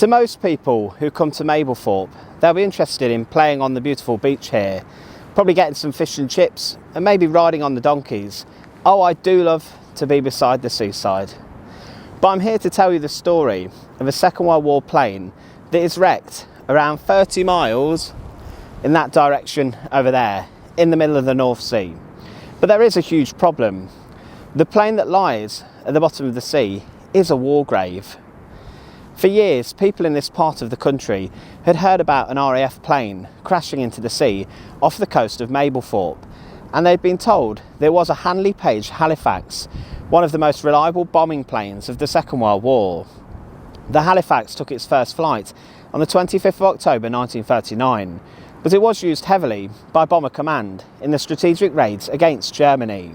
To most people who come to Mablethorpe, they'll be interested in playing on the beautiful beach here, probably getting some fish and chips and maybe riding on the donkeys. Oh, I do love to be beside the seaside. But I'm here to tell you the story of a Second World War plane that is wrecked around 30 miles in that direction over there, in the middle of the North Sea. But there is a huge problem. The plane that lies at the bottom of the sea is a war grave. For years, people in this part of the country had heard about an RAF plane crashing into the sea off the coast of Mablethorpe, and they'd been told there was a Handley Page Halifax, one of the most reliable bombing planes of the Second World War. The Halifax took its first flight on the 25th of October 1939, but it was used heavily by Bomber Command in the strategic raids against Germany.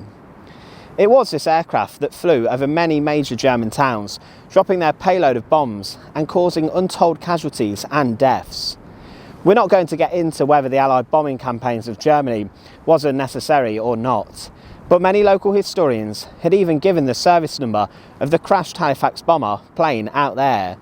It was this aircraft that flew over many major German towns, dropping their payload of bombs and causing untold casualties and deaths. We're not going to get into whether the Allied bombing campaigns of Germany was unnecessary or not, but many local historians had even given the service number of the crashed Halifax bomber plane out there,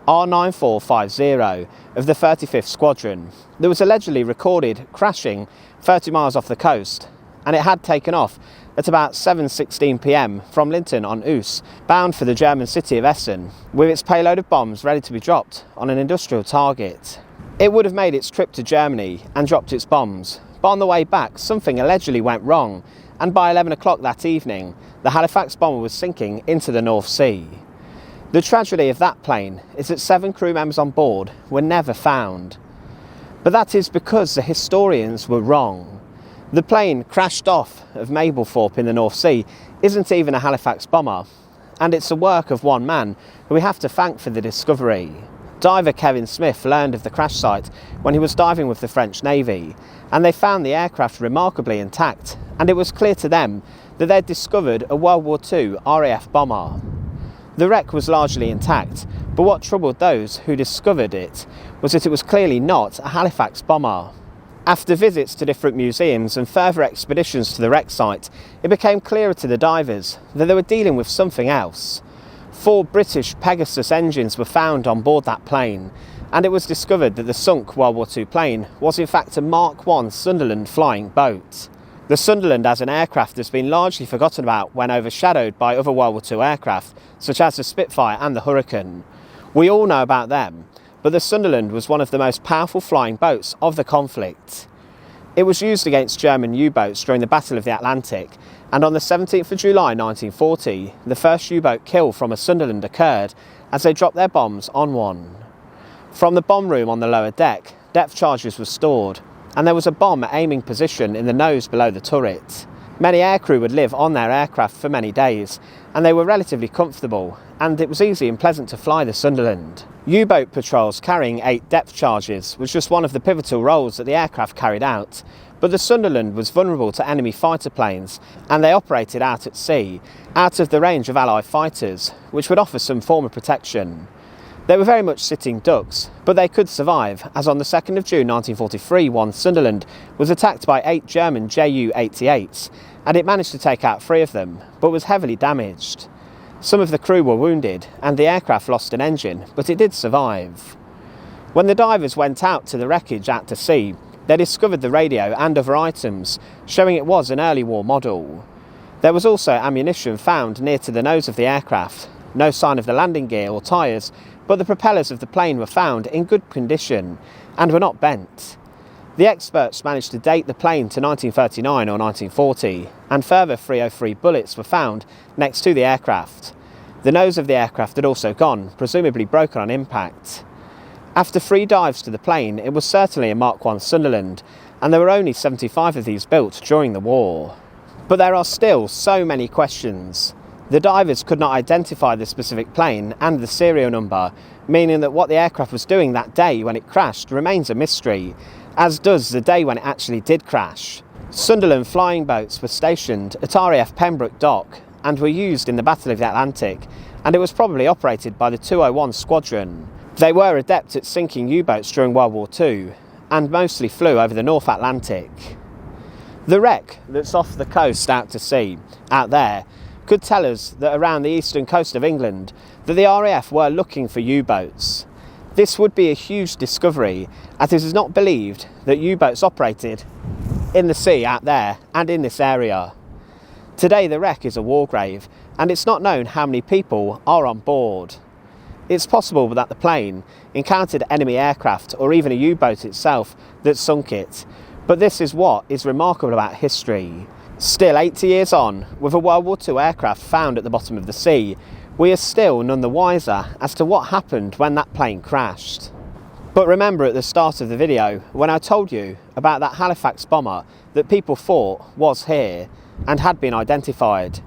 R9450 of the 35th Squadron, that was allegedly recorded crashing 30 miles off the coast, and it had taken off at about 7:16 p.m. from Linton-on-Ouse, bound for the German city of Essen, with its payload of bombs ready to be dropped on an industrial target. It would have made its trip to Germany and dropped its bombs, but on the way back something allegedly went wrong, and by 11 o'clock that evening the Halifax bomber was sinking into the North Sea. The tragedy of that plane is that 7 crew members on board were never found. But that is because the historians were wrong. The plane crashed off of Mablethorpe in the North Sea isn't even a Halifax bomber, and it's a work of one man who we have to thank for the discovery. Diver Kevin Smith learned of the crash site when he was diving with the French Navy, and they found the aircraft remarkably intact, and it was clear to them that they'd discovered a World War II RAF bomber. The wreck was largely intact, but what troubled those who discovered it was that it was clearly not a Halifax bomber. After visits to different museums and further expeditions to the wreck site, it became clearer to the divers that they were dealing with something else. 4 British Pegasus engines were found on board that plane, and it was discovered that the sunk World War II plane was in fact a Mark I Sunderland flying boat. The Sunderland as an aircraft has been largely forgotten about when overshadowed by other World War II aircraft, such as the Spitfire and the Hurricane. We all know about them, but the Sunderland was one of the most powerful flying boats of the conflict. It was used against German U-boats during the Battle of the Atlantic, and on the 17th of July 1940, the first U-boat kill from a Sunderland occurred as they dropped their bombs on one. From the bomb room on the lower deck, depth charges were stored, and there was a bomb at aiming position in the nose below the turret. Many aircrew would live on their aircraft for many days, and they were relatively comfortable, and it was easy and pleasant to fly the Sunderland. U-boat patrols carrying 8 depth charges was just one of the pivotal roles that the aircraft carried out, but the Sunderland was vulnerable to enemy fighter planes, and they operated out at sea, out of the range of Allied fighters, which would offer some form of protection. They were very much sitting ducks, but they could survive, as on the 2nd of June 1943 one Sunderland was attacked by 8 German Ju-88s, and it managed to take out 3 of them, but was heavily damaged. Some of the crew were wounded, and the aircraft lost an engine, but it did survive. When the divers went out to the wreckage out to sea, they discovered the radio and other items, showing it was an early war model. There was also ammunition found near to the nose of the aircraft, no sign of the landing gear or tyres, but the propellers of the plane were found in good condition and were not bent. The experts managed to date the plane to 1939 or 1940, and further 303 bullets were found next to the aircraft. The nose of the aircraft had also gone, presumably broken on impact. After 3 dives to the plane, it was certainly a Mark I Sunderland, and there were only 75 of these built during the war. But there are still so many questions. The divers could not identify the specific plane and the serial number, meaning that what the aircraft was doing that day when it crashed remains a mystery, as does the day when it actually did crash. Sunderland flying boats were stationed at RAF Pembroke Dock and were used in the Battle of the Atlantic, and it was probably operated by the 201 Squadron. They were adept at sinking U-boats during World War II, and mostly flew over the North Atlantic. The wreck that's off the coast out to sea, out there, could tell us that around the eastern coast of England that the RAF were looking for U-boats. This would be a huge discovery, as it is not believed that U-boats operated in the sea out there and in this area. Today the wreck is a war grave, and it's not known how many people are on board. It's possible that the plane encountered enemy aircraft or even a U-boat itself that sunk it, but this is what is remarkable about history. Still 80 years on, with a World War II aircraft found at the bottom of the sea, we are still none the wiser as to what happened when that plane crashed. But remember at the start of the video when I told you about that Halifax bomber that people thought was here and had been identified.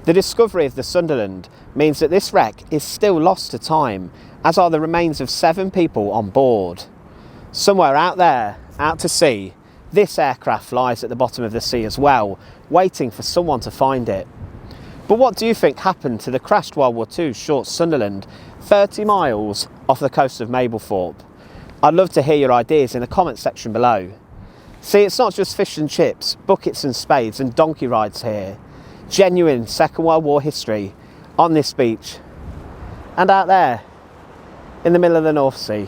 The discovery of the Sunderland means that this wreck is still lost to time, as are the remains of 7 people on board. Somewhere out there, out to sea, this aircraft lies at the bottom of the sea as well, waiting for someone to find it. But what do you think happened to the crashed World War II short Sunderland 30 miles off the coast of Mablethorpe? I'd love to hear your ideas in the comment section below. See, it's not just fish and chips, buckets and spades and donkey rides here. Genuine Second World War history on this beach and out there in the middle of the North Sea.